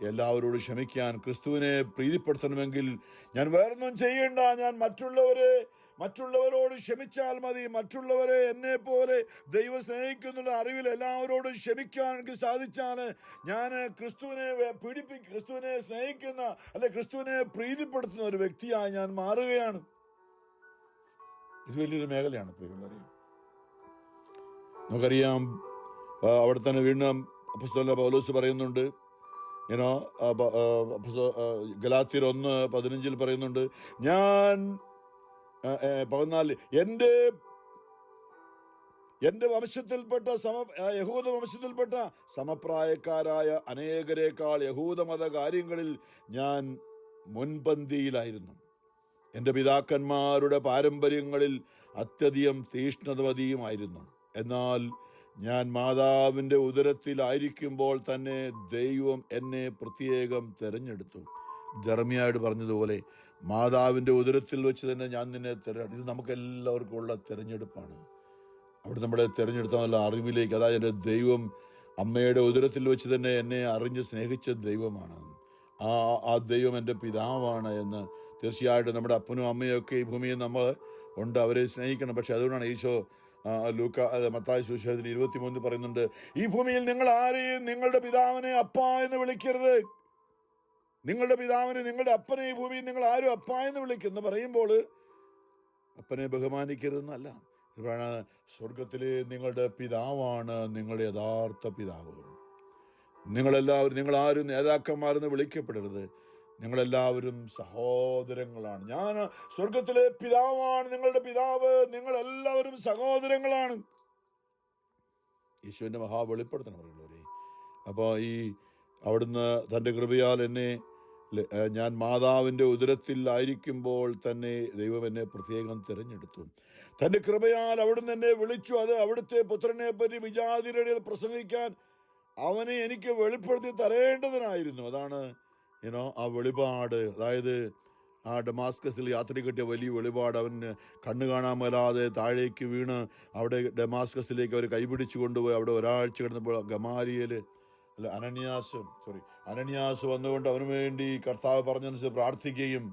എല്ലാവരോടും ക്ഷമിക്കാൻ, ക്രിസ്തുവിനെ പ്രീതിപ്പെടുത്തണമെങ്കിൽ ഞാൻ വേറൊന്നും ചെയ്യേണ്ട, ഞാൻ മറ്റുള്ളവരോട് ക്ഷമിച്ചാൽ മതി, മറ്റുള്ളവരെ എന്നെ പോലെ ദൈവം സ്നേഹിക്കുന്നുള്ള അറിവിൽ എല്ലാവരോടും ക്ഷമിക്കാൻ എനിക്ക് സാധിച്ചാൽ ഞാൻ ക്രിസ്തുവിനെ സ്നേഹിക്കുന്ന അല്ലെ ക്രിസ്തുവിനെ പ്രീതിപ്പെടുത്തുന്ന ഒരു വ്യക്തിയായി ഞാൻ മാറുകയാണ്. ഇത് വലിയൊരു മേഖലയാണ് പ്രിയമുള്ളവരെ. നമുക്കറിയാം, അവിടെ തന്നെ വീണ്ടും അപ്പോസ്തലൻ പൗലോസ് പറയുന്നുണ്ട്, ഗലാത്യർ 1:15 പറയുന്നുണ്ട്, ഞാൻ 14 എന്റെ വംശത്തിൽപ്പെട്ട യഹൂദ വംശത്തിൽപ്പെട്ട സമപ്രായക്കാരായ അനേകരേക്കാൾ യഹൂദമത കാര്യങ്ങളിൽ ഞാൻ മുൻപന്തിയിലായിരുന്നു. എൻ്റെ പിതാക്കന്മാരുടെ പാരമ്പര്യങ്ങളിൽ അത്യധികം തീഷ്ണതവതിയുമായിരുന്നു. എന്നാൽ ഞാൻ മാതാവിൻ്റെ ഉദരത്തിലായിരിക്കുമ്പോൾ തന്നെ ദൈവം എന്നെ പ്രത്യേകം തെരഞ്ഞെടുത്തു. ജെറമ്യായോട് പറഞ്ഞതുപോലെ മാതാവിൻ്റെ ഉദരത്തിൽ വെച്ച് തന്നെ ഞാൻ നിന്നെ ഇത് നമുക്ക് എല്ലാവർക്കും ഉള്ള തിരഞ്ഞെടുപ്പാണ്. അവിടെ നമ്മളെ തിരഞ്ഞെടുത്ത നല്ല അറിവിലേക്ക്, അതായത് എൻ്റെ ദൈവം അമ്മയുടെ ഉദരത്തിൽ വെച്ച് തന്നെ എന്നെ അറിഞ്ഞ് സ്നേഹിച്ച ദൈവമാണ്. ആ ദൈവം എൻ്റെ പിതാവാണ് എന്ന് തീർച്ചയായിട്ടും നമ്മുടെ അപ്പനും അമ്മയും ഒക്കെ ഈ ഭൂമിയിൽ നമ്മൾ ഉണ്ട്, അവരെ സ്നേഹിക്കണം. പക്ഷെ അതുകൊണ്ടാണ് ഈശോ മത്തായി സുവിശേഷത്തിൽ 23 പറയുന്നുണ്ട്, ഈ ഭൂമിയിൽ നിങ്ങൾ ആരെയും നിങ്ങളുടെ പിതാവിനെ അപ്പ എന്ന് വിളിക്കരുത്. നിങ്ങളുടെ പിതാവിനെ, നിങ്ങളുടെ അപ്പനെ ഈ ഭൂമിയിൽ നിങ്ങൾ ആരും അപ്പ എന്ന് വിളിക്കുന്നു പറയുമ്പോൾ അപ്പനെ ബഹുമാനിക്കരുതെന്നല്ല. ഇതാണ് സ്വർഗത്തിലെ നിങ്ങളുടെ പിതാവാണ് നിങ്ങളുടെ യഥാർത്ഥ പിതാവ്. നിങ്ങളാരും നേതാക്കന്മാരെന്ന് വിളിക്കപ്പെടരുത്. നിങ്ങളെല്ലാവരും സഹോദരങ്ങളാണ്. ഞാൻ സ്വർഗത്തിലെ പിതാവാണ് നിങ്ങളുടെ പിതാവ്, നിങ്ങളെല്ലാവരും സഹോദരങ്ങളാണ്. ഈശോന്റെ വെളിപ്പെടുത്തണം പറയുള്ളവരെ. അപ്പോൾ അവിടുന്ന് തൻ്റെ കൃപയാൽ എന്നെ, ഞാൻ മാതാവിൻ്റെ ഉദരത്തിൽ ആയിരിക്കുമ്പോൾ തന്നെ ദൈവം എന്നെ പ്രത്യേകം തിരഞ്ഞെടുത്തു. തൻ്റെ കൃപയാൽ അവിടുന്ന് എന്നെ വിളിച്ചു. അത് അവിടുത്തെ പുത്രനെ പറ്റി വിജാതിരുടെ പ്രസംഗിക്കാൻ അവനെ എനിക്ക് വെളിപ്പെടുത്തി തരേണ്ടതിനായിരുന്നു. അതാണ് ആ വെളിപാട്. അതായത് ആ ഡമാസ്കസിൽ യാത്ര കിട്ടിയ വലിയ വെളിപാട്. അവന് കണ്ണു കാണാൻ മേലാതെ താഴേക്ക് വീണ് അവിടെ ഡമാസ്കസിലേക്ക് അവർ കൈപിടിച്ചു കൊണ്ടുപോയി. അവിടെ ഒരാഴ്ച കിടന്നപ്പോൾ അനന്യാസ് വന്നുകൊണ്ട് അവന് വേണ്ടി കർത്താവ് പറഞ്ഞനുസരിച്ച് പ്രാർത്ഥിക്കുകയും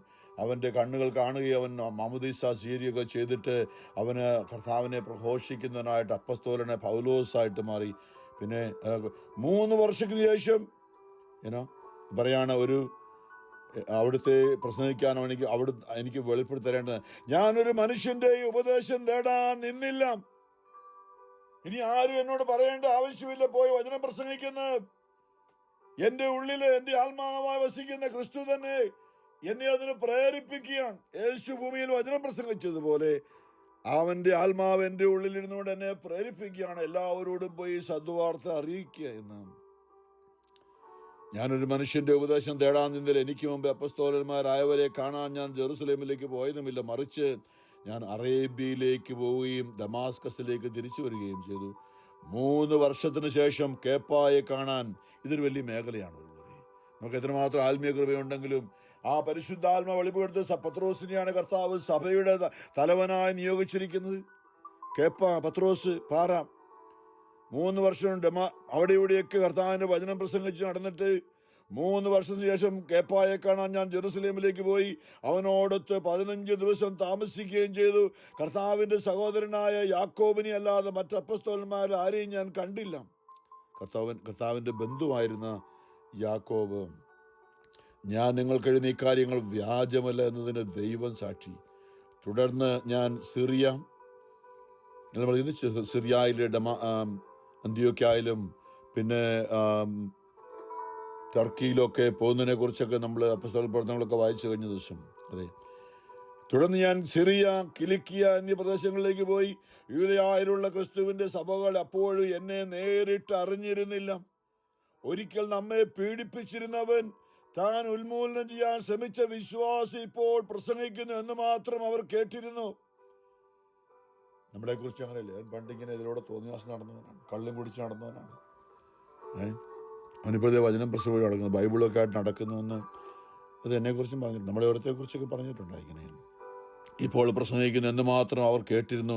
അവൻ്റെ കണ്ണുകൾ കാണുകയും അവൻ മാമോദീസ സ്വീകരിക്കുകയൊക്കെ ചെയ്തിട്ട് അവന് കർത്താവിനെ പ്രഘോഷിക്കുന്നതിനായിട്ട് അപ്പസ്തോലനെ പൗലോസായിട്ട് മാറി. പിന്നെ 3 വർഷത്തിന് ശേഷം പറയാണ്, അവിടുത്തെ പ്രസംഗിക്കാൻ എനിക്ക് വെളിപ്പെടുത്തി തരേണ്ടത്. ഞാനൊരു മനുഷ്യന്റെ ഉപദേശം തേടാൻ നിന്നില്ല. ഇനി ആരും എന്നോട് പറയേണ്ട ആവശ്യമില്ല, പോയി വചനം പ്രസംഗിക്കുന്നത്. എന്റെ ഉള്ളില് എന്റെ ആത്മാവായി വസിക്കുന്ന ക്രിസ്തു തന്നെ എന്നെ അതിന് പ്രേരിപ്പിക്കുകയാണ്. യേശു ഭൂമിയിൽ വചനം പ്രസംഗിച്ചതുപോലെ അവന്റെ ആത്മാവ് എന്റെ ഉള്ളിലിരുന്നുകൊണ്ട് എന്നെ പ്രേരിപ്പിക്കുകയാണ്, എല്ലാവരോടും പോയി സദ്വാർത്ത അറിയിക്കുക എന്ന്. ഞാനൊരു മനുഷ്യന്റെ ഉപദേശം തേടാൻ നിന്നില്ല. എനിക്ക് മുമ്പ് അപ്പസ്തോലന്മാരായവരെ കാണാൻ ഞാൻ ജെറുസലേമിലേക്ക് പോയതുമില്ല. മറിച്ച് ഞാൻ അറേബ്യയിലേക്ക് പോവുകയും ദമാസ്കസിലേക്ക് തിരിച്ചു വരികയും ചെയ്തു. 3 വർഷത്തിന് ശേഷം കേപ്പായെ കാണാൻ. ഇതൊരു വലിയ മേഖലയാണ്. നമുക്ക് എത്രമാത്രം ആത്മീയ കൃപയുണ്ടെങ്കിലും ആ പരിശുദ്ധാത്മ വെളിപ്പെടുത്ത പത്രോസിനെയാണ് കർത്താവ് സഭയുടെ തലവനായി നിയോഗിച്ചിരിക്കുന്നത്. പത്രോസ് പാറ 3 വർഷം അവിടെ ഇവിടെയൊക്കെ കർത്താവിന്റെ വചനം പ്രസംഗിച്ച് നടന്നിട്ട് 3 വർഷത്തിന് ശേഷം കേപ്പായെ കാണാൻ ഞാൻ ജെറുസലേമിലേക്ക് പോയി. അവനോടൊത്ത് 15 ദിവസം താമസിക്കുകയും ചെയ്തു. കർത്താവിന്റെ സഹോദരനായ യാക്കോബിനെ അല്ലാതെ മറ്റ് അപ്പസ്തോലന്മാർ ആരെയും ഞാൻ കണ്ടില്ല. കർത്താവിന്റെ ബന്ധുവായിരുന്ന യാക്കോബ്, ഞാൻ നിങ്ങൾക്ക് എഴുതുന്ന ഈ കാര്യങ്ങൾ വ്യാജമല്ല എന്നതിന് ദൈവം സാക്ഷി. തുടർന്ന് ഞാൻ സിറിയയിലെ അന്ത്യോക്യയിലും പിന്നെ ടർക്കിയിലൊക്കെ പോകുന്നതിനെ കുറിച്ചൊക്കെ നമ്മൾ അപ്പോസ്തല പ്രവർത്തനങ്ങളൊക്കെ വായിച്ചു കഴിഞ്ഞ ദിവസം. അതെ, തുടർന്ന് ഞാൻ സിറിയ, കിലിക്കിയ എന്നീ പ്രദേശങ്ങളിലേക്ക് പോയി. യൂദയായിലുള്ള ക്രിസ്തുവിന്റെ സഭകൾ അപ്പോഴും എന്നെ നേരിട്ട് അറിഞ്ഞിരുന്നില്ല. ഒരിക്കൽ നമ്മെ പീഡിപ്പിച്ചിരുന്നവൻ താൻ ഉന്മൂലനം ചെയ്യാൻ ശ്രമിച്ച വിശ്വാസി ഇപ്പോൾ പ്രസംഗിക്കുന്നു എന്ന് മാത്രം അവർ കേട്ടിരുന്നു. നമ്മളെ കുറിച്ച് അങ്ങനെയല്ലേ? പണ്ടിങ്ങനെ ഇതിലൂടെ തോന്നിവാസം നടന്നവനാണ്, കള്ളും കുടിച്ച് നടന്നവനാണ്. അവനിപ്പോൾ വചനം പ്രസംഗം നടക്കുന്നത്, ബൈബിളൊക്കെ ആയിട്ട് നടക്കുന്നുവെന്ന് അത് എന്നെക്കുറിച്ചും പറഞ്ഞിട്ടുണ്ട്. നമ്മളെ ഓരോരുത്തരെക്കുറിച്ചൊക്കെ പറഞ്ഞിട്ടുണ്ട്. ഇങ്ങനെ ഇപ്പോൾ പ്രസംഗിക്കുന്നു എന്ന് മാത്രം അവർ കേട്ടിരുന്നു.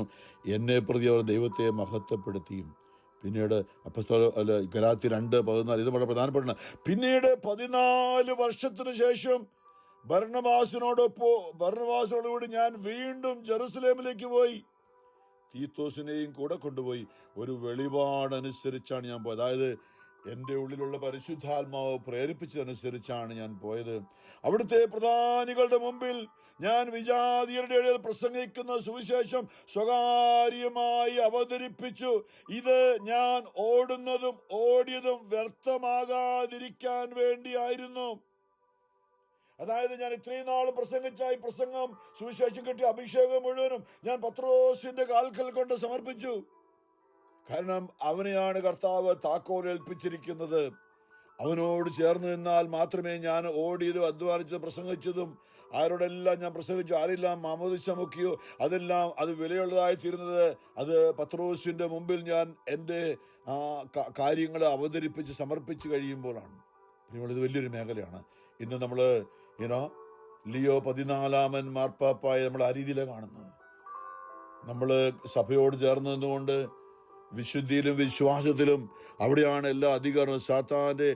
എന്നെ പ്രതി അവർ ദൈവത്തെ മഹത്വപ്പെടുത്തിയും. പിന്നീട് ഗലാത്യർ 2:14 ഇത് വളരെ പ്രധാനപ്പെട്ട. പിന്നീട് 14 വർഷത്തിനു ശേഷം ബർന്നബാസിനോടുകൂടി ഞാൻ വീണ്ടും ജെറുസലേമിലേക്ക് പോയി. തീത്തോസിനെയും കൂടെ കൊണ്ടുപോയി. ഒരു വെളിപാടനുസരിച്ചാണ് ഞാൻ പോയത്. അതായത് എൻ്റെ ഉള്ളിലുള്ള പരിശുദ്ധാത്മാവ് പ്രേരിപ്പിച്ചതനുസരിച്ചാണ് ഞാൻ പോയത്. അവിടുത്തെ പ്രധാനികളുടെ മുമ്പിൽ ഞാൻ വിജാതിയരുടെ ഇടയിൽ പ്രസംഗിക്കുന്ന സുവിശേഷം സ്വകാര്യമായി അവതരിപ്പിച്ചു. ഇത് ഞാൻ ഓടിയതും വ്യർത്ഥമാകാതിരിക്കാൻ വേണ്ടിയായിരുന്നു. അതായത് ഞാൻ ഇത്രയും നാൾ പ്രസംഗിച്ചായി പ്രസംഗം, സുവിശേഷം കിട്ടിയ അഭിഷേകം മുഴുവനും ഞാൻ പത്രോസിന്റെ കാൽക്കൽ കൊണ്ട് സമർപ്പിച്ചു. കാരണം അവനെയാണ് കർത്താവ് താക്കോൽ ഏൽപ്പിച്ചിരിക്കുന്നത്. അവനോട് ചേർന്ന് നിന്നാൽ മാത്രമേ ഞാൻ ഓടിയതും അധ്വാനിച്ചതും പ്രസംഗിച്ചതും ആരോടെല്ലാം ഞാൻ പ്രസംഗിച്ചു, ആരെല്ലാം മാമോദിസ മുക്കിയോ അതെല്ലാം അത് വിലയുള്ളതായി തീരുന്നത് അത് പത്രോസിന്റെ മുമ്പിൽ ഞാൻ എൻ്റെ കാര്യങ്ങൾ അവതരിപ്പിച്ച് സമർപ്പിച്ച് കഴിയുമ്പോഴാണ്. ഇത് വലിയൊരു മേഖലയാണ്. ഇന്ന് നമ്മൾ ലിയോ 14 മാർപ്പാപ്പായെ നമ്മൾ ആ രീതിയിലാണ് കാണുന്നത്. നമ്മൾ സഭയോട് ചേർന്ന് നിന്നുകൊണ്ട് വിശുദ്ധിയിലും വിശ്വാസത്തിലും അവിടെയാണ് എല്ലാ അധികാരവും. സാത്താന്റെ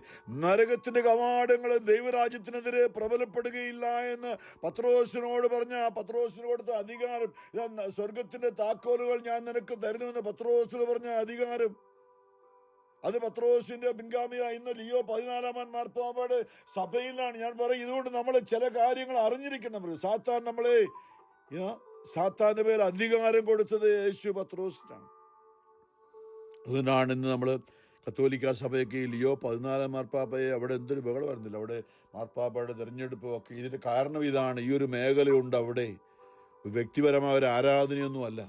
നരകത്തിന്റെ കവാടങ്ങൾ ദൈവരാജ്യത്തിനെതിരെ പ്രബലപ്പെടുകയില്ല എന്ന് പത്രോസിനോട് പറഞ്ഞ പത്രോസിന് കൊടുത്ത അധികാരം, സ്വർഗത്തിന്റെ താക്കോലുകൾ ഞാൻ നിനക്ക് തരുന്നുവെന്ന് പത്രോസിന് പറഞ്ഞ അധികാരം, അത് പത്രോസിന്റെ പിൻഗാമിയായ ഇന്ന് ലിയോ 14 മാർപ്പാപ്പയുടെ സഭയിലാണ്. ഞാൻ പറയും, ഇതുകൊണ്ട് നമ്മൾ ചില കാര്യങ്ങൾ അറിഞ്ഞിരിക്കണം. സാത്താന്റെ പേര് അധികാരം കൊടുത്തത് യേശു പത്രോസിനാണ്. അതുകൊണ്ടാണ് ഇന്ന് നമ്മൾ കത്തോലിക്ക സഭയ്ക്ക് ലിയോ 14 മാർപ്പാപ്പയെ അവിടെ എന്തൊരു ബഹളം വരുന്നില്ല. അവിടെ മാർപ്പാപ്പയുടെ തിരഞ്ഞെടുപ്പും ഒക്കെ ഇതിന്റെ കാരണം ഇതാണ്. ഈ ഒരു മേഖലയുണ്ട് അവിടെ. വ്യക്തിപരമായ ഒരു ആരാധനയൊന്നുമല്ല.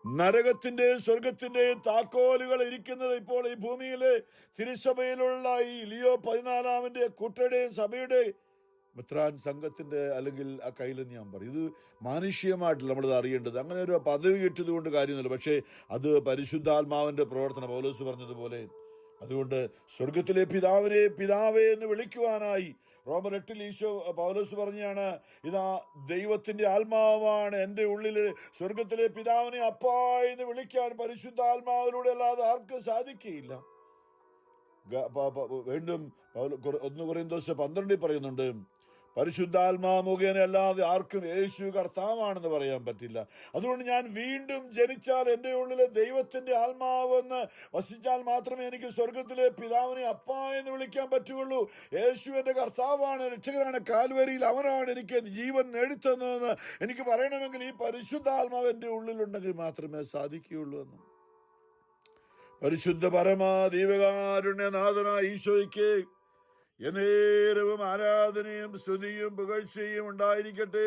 നരകത്തിന്റെയും സ്വർഗത്തിന്റെയും താക്കോലുകൾ ഇരിക്കുന്നത് ഇപ്പോൾ ഈ ഭൂമിയിലെ തിരുസഭയിലുള്ള ഈ ലിയോ 14 കൂട്ടരുടെയും സഭയുടെ മെത്രാൻ സംഘത്തിന്റെ അല്ലെങ്കിൽ ആ കയ്യിലെന്ന് ഞാൻ പറയും. ഇത് മാനുഷികമായിട്ടില്ല നമ്മളിത് അറിയേണ്ടത്. അങ്ങനെ ഒരു പദവി കിട്ടിയത് കൊണ്ട് കാര്യമൊന്നുമില്ല. പക്ഷേ അത് പരിശുദ്ധാത്മാവിന്റെ പ്രവർത്തനം. പൗലോസ് പറഞ്ഞതുപോലെ, അതുകൊണ്ട് സ്വർഗത്തിലെ പിതാവേ എന്ന് വിളിക്കുവാനായി റോമർ 8 പൗലോസ് പറഞ്ഞാണ്, ഇതാ ദൈവത്തിന്റെ ആത്മാവാണ് എൻ്റെ ഉള്ളില്. സ്വർഗത്തിലെ പിതാവിനെ അപ്പാ എന്ന് വിളിക്കാൻ പരിശുദ്ധാത്മാവിലൂടെ അല്ലാതെ ആർക്കും സാധിക്കുകയില്ല. വീണ്ടും 1 കൊരിന്തോസ് 12 പറയുന്നുണ്ട്, പരിശുദ്ധാത്മാ മുഖേന അല്ലാതെ ആർക്കും യേശു കർത്താവാണെന്ന് പറയാൻ പറ്റില്ല. അതുകൊണ്ട് ഞാൻ വീണ്ടും ജനിച്ചാൽ എൻ്റെ ഉള്ളിലെ ദൈവത്തിന്റെ ആത്മാവെന്ന് വസിച്ചാൽ മാത്രമേ എനിക്ക് സ്വർഗത്തിലെ പിതാവിനെ അപ്പാ എന്ന് വിളിക്കാൻ പറ്റുകയുള്ളൂ. യേശു എൻ്റെ കർത്താവാണ്, രക്ഷകനാണ്, കാൽവരിയിൽ അവനാണ് എനിക്ക് ജീവൻ നേടിത്തന്നതെന്ന് എനിക്ക് പറയണമെങ്കിൽ ഈ പരിശുദ്ധാത്മാവ് എൻ്റെ ഉള്ളിലുണ്ടെങ്കിൽ മാത്രമേ സാധിക്കുകയുള്ളൂ എന്ന്. പരിശുദ്ധ പരമാ ദൈവകാരുണ്യനാഥനായ ഈശോയ്ക്ക് എന്നേരവും ആരാധനയും സ്തുതിയും പുകഴ്ചയും ഉണ്ടായിരിക്കട്ടെ.